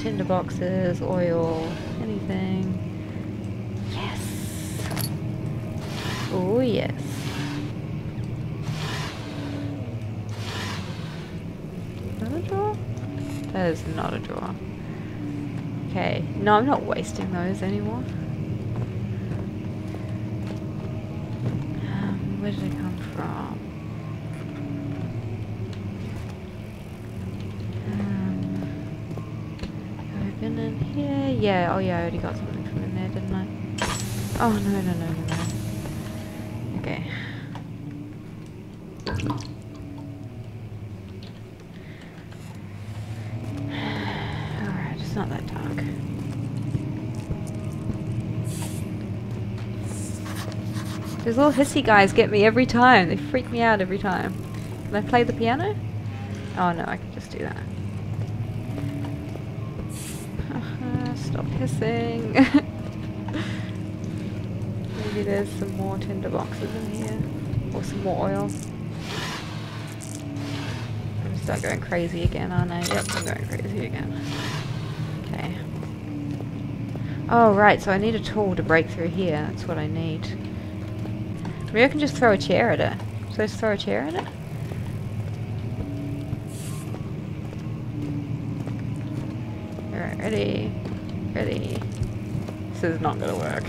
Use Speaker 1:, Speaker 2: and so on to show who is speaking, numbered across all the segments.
Speaker 1: tinder boxes, oil, anything. Yes! Oh yes. Is that a drawer? That is not a drawer. Okay, no, I'm not wasting those anymore. Where did it come from? Have I been in here? Yeah, oh yeah, I already got something from in there, didn't I? Oh, no, no, no, no, no. Okay. Alright, it's not that dark. Those little hissy guys get me every time. They freak me out every time. Can I play the piano? Oh no, I can just do that. Stop hissing. Maybe there's some more tinder boxes in here. Or some more oil. I'm gonna start going crazy again, aren't I? Yep, I'm going crazy again. Okay. Oh right, so I need a tool to break through here. That's what I need. Maybe I can just throw a chair at it. So let's throw a chair at it? Alright, ready. Ready. This is not gonna work.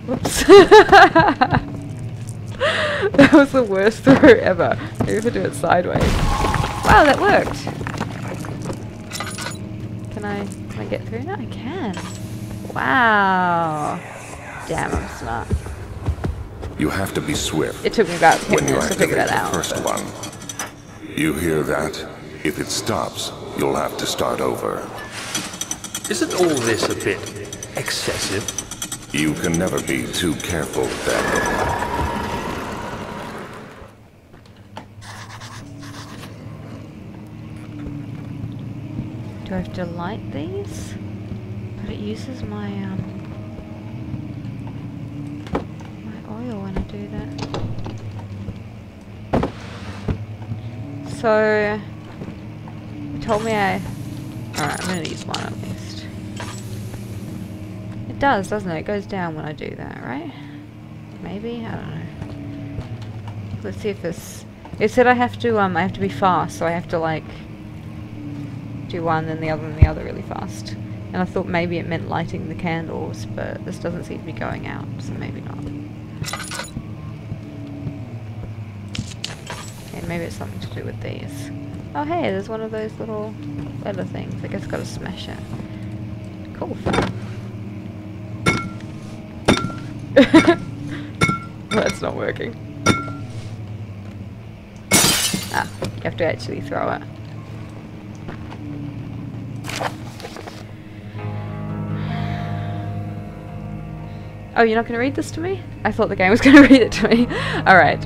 Speaker 1: Whoops. That was the worst throw ever. Maybe if I do it sideways. Wow, that worked! Can I get through now? I can. Wow. Damn, I'm smart.
Speaker 2: You have to be swift.
Speaker 1: It took me about 10 minutes to figure that out.
Speaker 2: First one. You hear that? If it stops, you'll have to start over.
Speaker 3: Isn't all this a bit excessive?
Speaker 2: You can never be too careful, Daniel.
Speaker 1: Do I have to light these? But it uses my oil when I do that. So you told me Alright, I'm gonna use one at least. It does, doesn't it? It goes down when I do that, right? Maybe? I don't know. Let's see if this... It said I have to be fast, so I have to like do one then the other really fast. And I thought maybe it meant lighting the candles, but this doesn't seem to be going out, so maybe not. Okay, maybe it's something to do with these. Oh hey, there's one of those little leather things. I guess I've got to smash it. Cool. That's not working. Ah, you have to actually throw it. Oh, you're not going to read this to me? I thought the game was going to read it to me. Alright.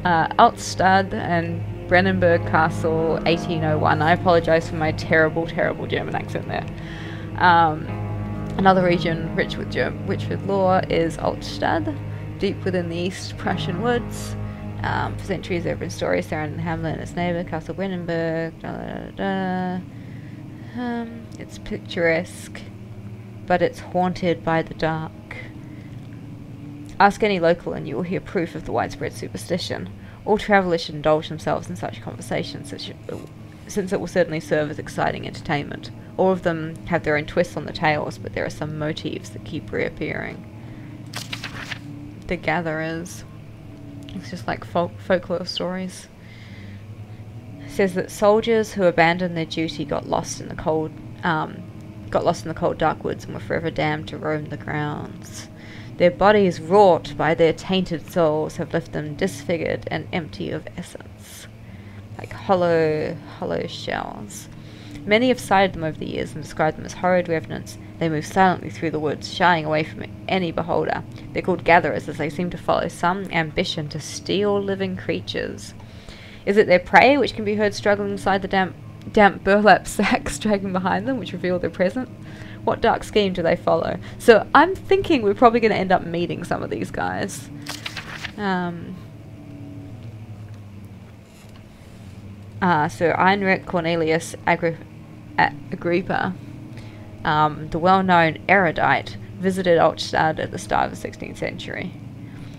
Speaker 1: Altstadt and Brennenburg Castle, 1801. I apologise for my terrible, terrible German accent there. Another region rich with lore is Altstadt, deep within the East Prussian woods. For centuries there have been stories surrounding the hamlet and its neighbour, Castle Brennenburg. It's picturesque, but it's haunted by the dark. Ask any local and you will hear proof of the widespread superstition. All travellers should indulge themselves in such conversations, since it will certainly serve as exciting entertainment. All of them have their own twists on the tales, but there are some motifs that keep reappearing. The Gatherers. It's just like folklore stories. It says that soldiers who abandoned their duty got lost in the cold dark woods and were forever damned to roam the grounds. Their bodies, wrought by their tainted souls, have left them disfigured and empty of essence, like hollow shells. Many have sighted them over the years and described them as horrid revenants. They move silently through the woods, shying away from any beholder. They're called gatherers, as they seem to follow some ambition to steal living creatures. Is it their prey, which can be heard struggling inside the damp burlap sacks dragging behind them, which reveal their presence? What dark scheme do they follow? So I'm thinking we're probably going to end up meeting some of these guys. So Heinrich Cornelius Agrippa, the well-known erudite, visited Altstadt at the start of the 16th century.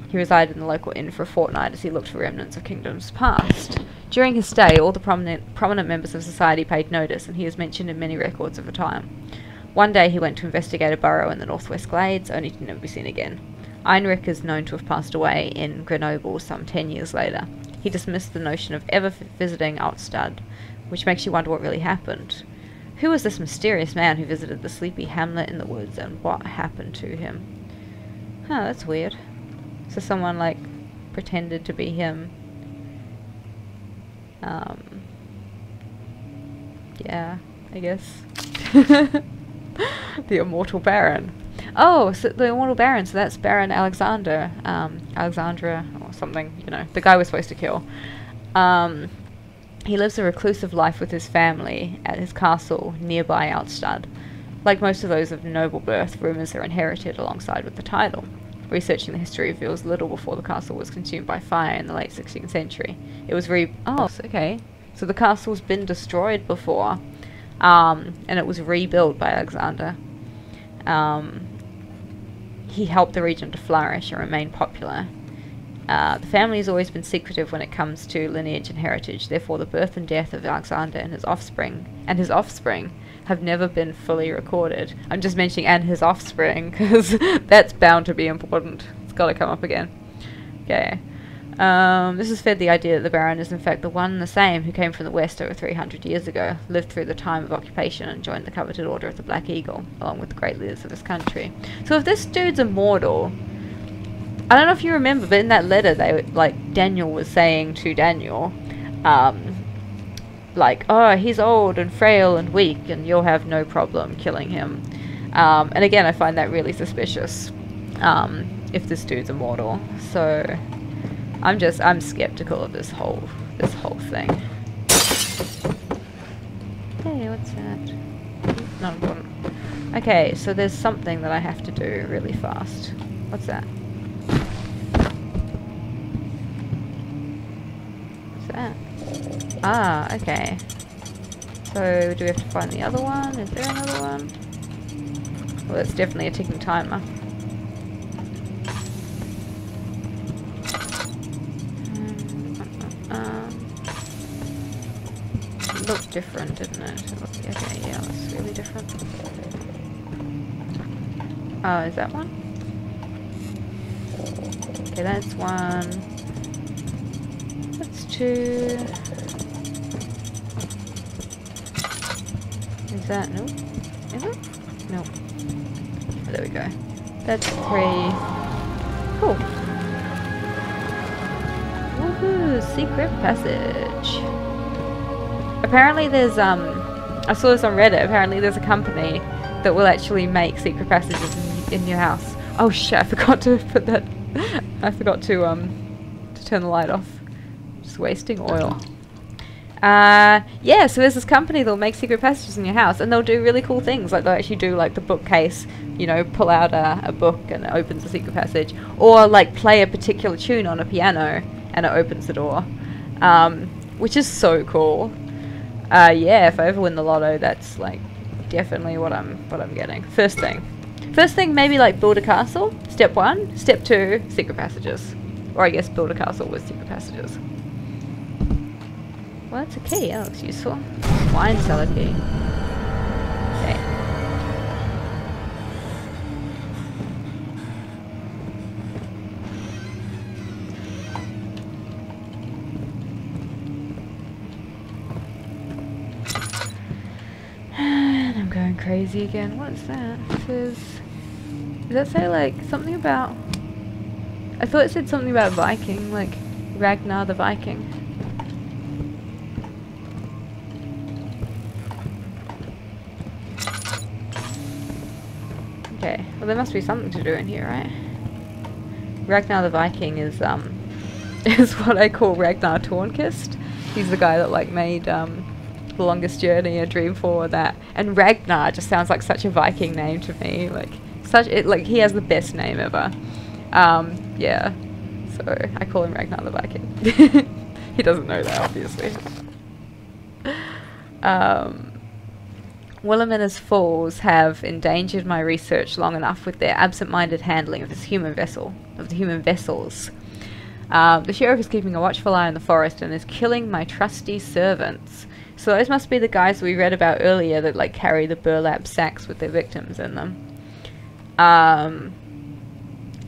Speaker 1: He resided in the local inn for a fortnight as he looked for remnants of kingdoms past. During his stay, all the prominent members of society paid notice, and he is mentioned in many records of the time. One day he went to investigate a burrow in the northwest glades, only to never be seen again. Heinrich is known to have passed away in Grenoble some 10 years later. He dismissed the notion of ever visiting Altstadt, which makes you wonder what really happened. Who was this mysterious man who visited the sleepy hamlet in the woods, and what happened to him? Huh, that's weird. So someone, like, pretended to be him. Yeah, I guess. The Immortal Baron. Oh, so the Immortal Baron, so that's Baron Alexander. Alexandra, or something, you know, the guy we're supposed to kill. He lives a reclusive life with his family at his castle nearby Altstadt. Like most of those of noble birth, rumours are inherited alongside with the title. Researching the history reveals little before the castle was consumed by fire in the late 16th century. It was okay. So the castle's been destroyed before, and it was rebuilt by Alexander. He helped the region to flourish and remain popular. The family has always been secretive when it comes to lineage and heritage, therefore the birth and death of Alexander and his offspring have never been fully recorded. I'm just mentioning "and his offspring" because that's bound to be important. It's got to come up again. Okay. This has fed the idea that the Baron is in fact the one and the same who came from the west over 300 years ago, lived through the time of occupation and joined the coveted Order of the Black Eagle, along with the great leaders of his country. So if this dude's immortal, I don't know if you remember, but in that letter Daniel was saying to Daniel, like, oh, he's old and frail and weak and you'll have no problem killing him. And again, I find that really suspicious, if this dude's immortal. So I'm skeptical of this whole thing. Hey, what's that? Not important. Okay, so there's something that I have to do really fast. What's that? What's that? Ah, okay. So do we have to find the other one? Is there another one? Well, that's definitely a ticking timer. Looked different, didn't it? Okay, yeah, that's really different. Oh, is that one? Okay, that's one. That's two. Is that no? Is it? No. Oh, there we go. That's three. Cool. Woohoo! Secret passage. Apparently there's, I saw this on Reddit, apparently there's a company that will actually make secret passages in your house. Oh shit, I forgot to put that, I forgot to turn the light off. Just wasting oil. Yeah, so there's this company that'll make secret passages in your house, and they'll do really cool things, like they'll actually do like the bookcase, you know, pull out a book and it opens a secret passage, or like play a particular tune on a piano and it opens the door, which is so cool. Yeah, if I ever win the lotto, that's like definitely what I'm getting. First thing, maybe like build a castle. Step 1. Step 2, secret passages, or I guess build a castle with secret passages. Well, that's a key. That looks useful. Wine cellar key. Okay. Going crazy again. What is that? It says, does that say like something about, I thought it said something about Viking, like Ragnar the Viking. Okay, well there must be something to do in here, right? Ragnar the Viking is is what I call Ragnar Tornquist. He's the guy that like made The Longest Journey, A Dream for that, and Ragnar just sounds like such a Viking name to me. Like he has the best name ever. Yeah, so I call him Ragnar the Viking. He doesn't know that, obviously. Willem and his fools have endangered my research long enough with their absent-minded handling of the human vessels. The sheriff is keeping a watchful eye on the forest and is killing my trusty servants. So those must be the guys we read about earlier that like carry the burlap sacks with their victims in them.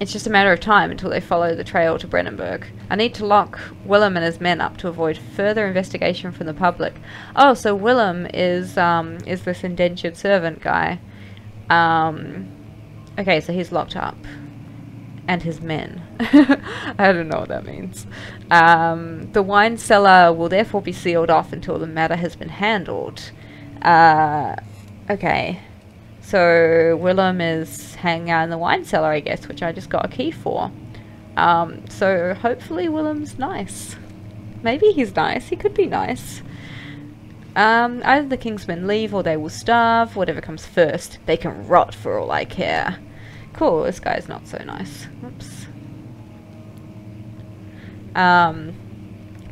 Speaker 1: It's just a matter of time until they follow the trail to Brennenburg. I need to lock Willem and his men up to avoid further investigation from the public. Oh, so Willem is this indentured servant guy. Okay, so he's locked up. And his men. I don't know what that means. The wine cellar will therefore be sealed off until the matter has been handled. Okay. So Willem is hanging out in the wine cellar, I guess, which I just got a key for. So hopefully Willem's nice. Maybe he's nice. He could be nice. Either the Kingsmen leave or they will starve. Whatever comes first. They can rot for all I care. Cool, this guy's not so nice. Oops.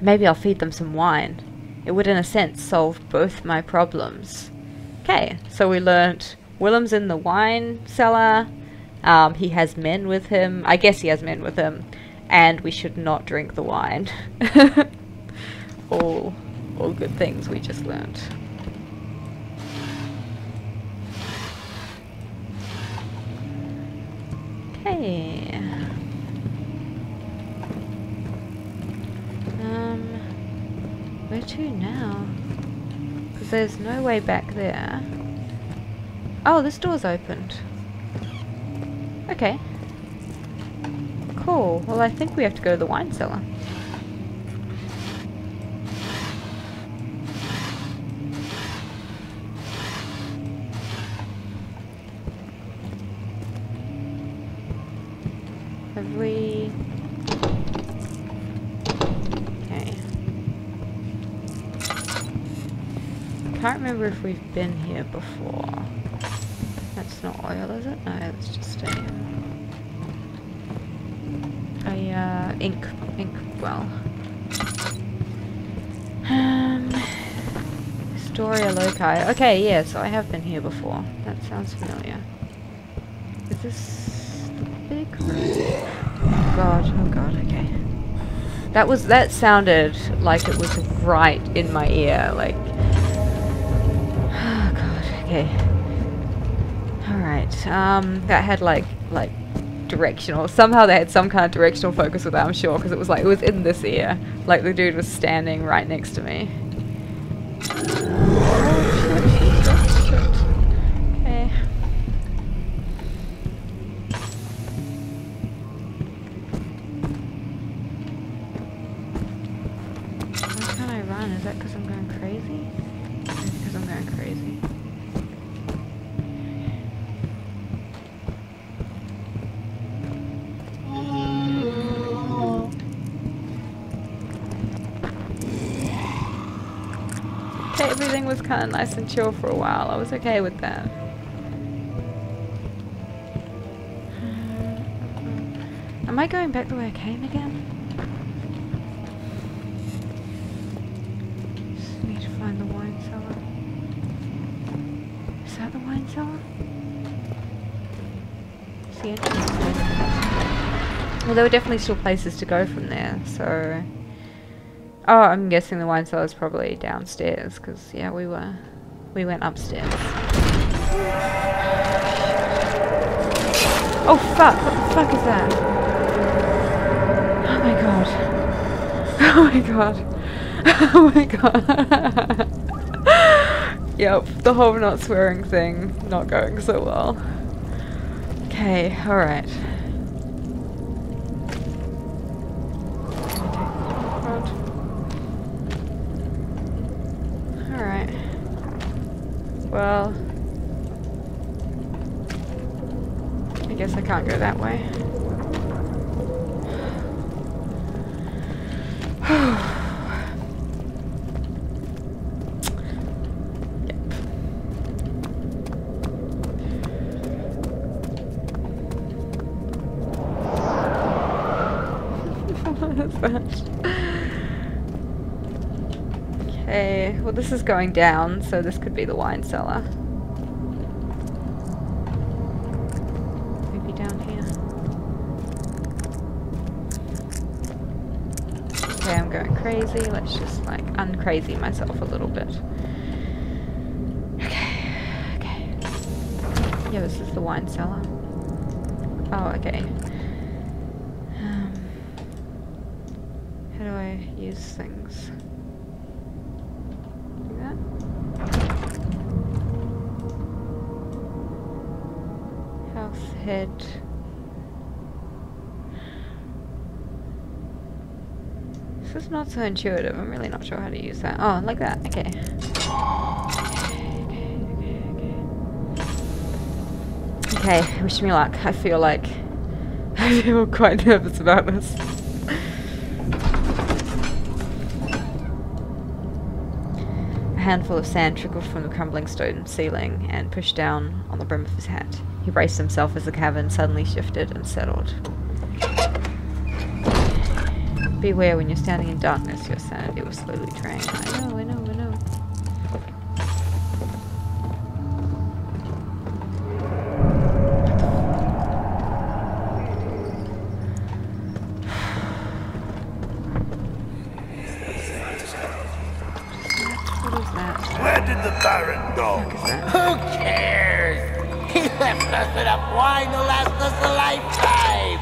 Speaker 1: Maybe I'll feed them some wine. It would in a sense solve both my problems. Okay, so we learnt Willem's in the wine cellar. He has men with him. I guess he has men with him. And we should not drink the wine. all good things we just learnt. Okay. Where to now? Because there's no way back there. Oh, this door's opened. Okay. Cool. Well, I think we have to go to the wine cellar. Have we... Okay. Can't remember if we've been here before. That's not oil, is it? No, it's just a ink well. Storia Loci. Okay, yeah, so I have been here before. That sounds familiar. Is this the big room? Oh god, okay. That sounded like it was right in my ear, like... Oh god, okay. Alright, that had like directional, somehow they had some kind of directional focus with that, I'm sure, because it was in this ear, like the dude was standing right next to me. Oh shit. Okay. Why can't I run? Is that because I'm going crazy? Maybe because I'm going crazy. Everything was kind of nice and chill for a while. I was okay with that. Am I going back the way I came again? Just need to find the wine cellar. Is that the wine cellar? It's the entrance. Well, there were definitely still places to go from there, so... Oh, I'm guessing the wine cellar is probably downstairs, because, yeah, we went upstairs. Oh, fuck! What the fuck is that? Oh my god. Oh my god. Oh my god. Yep, the whole not swearing thing not going so well. Okay, alright. Alright. Well, I guess I can't go that way. What is that? Okay. Okay, well this is going down, so this could be the wine cellar. Maybe down here. Okay, I'm going crazy. Let's just like uncrazy myself a little bit. Okay. Yeah, this is the wine cellar. Oh, okay. How do I use things? Do that? Health, head. This is not so intuitive. I'm really not sure how to use that. Oh, like that. Okay. Okay, wish me luck. I feel quite nervous about this. A handful of sand trickled from the crumbling stone ceiling and pushed down on the brim of his hat. He braced himself as the cavern suddenly shifted and settled. Beware when you're standing in darkness, your sanity will slowly drain. I know. What is that?
Speaker 4: Where did the Baron go?
Speaker 5: Who cares? He left us enough wine to last us a lifetime.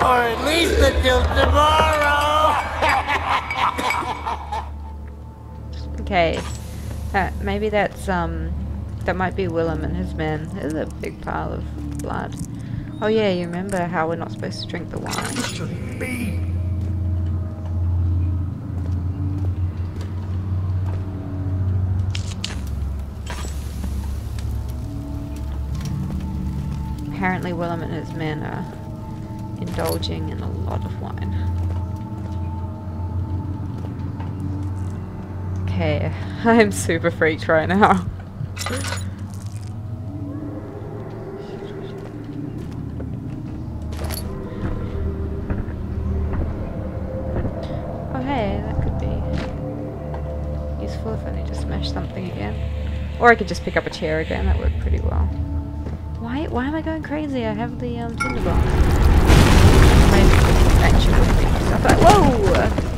Speaker 5: Or at least until tomorrow.
Speaker 1: Okay. Maybe that's, that might be Willem and his men. There's a big pile of blood. Oh yeah, you remember how we're not supposed to drink the wine.
Speaker 4: Shouldn't be.
Speaker 1: Apparently Willem and his men are indulging in a lot of wine. Okay, I'm super freaked right now. Oh hey, that could be useful if I need to smash something again. Or I could just pick up a chair again, that worked pretty well. Why am I going crazy? I have the tinderbox. Maybe actually stuff like, whoa!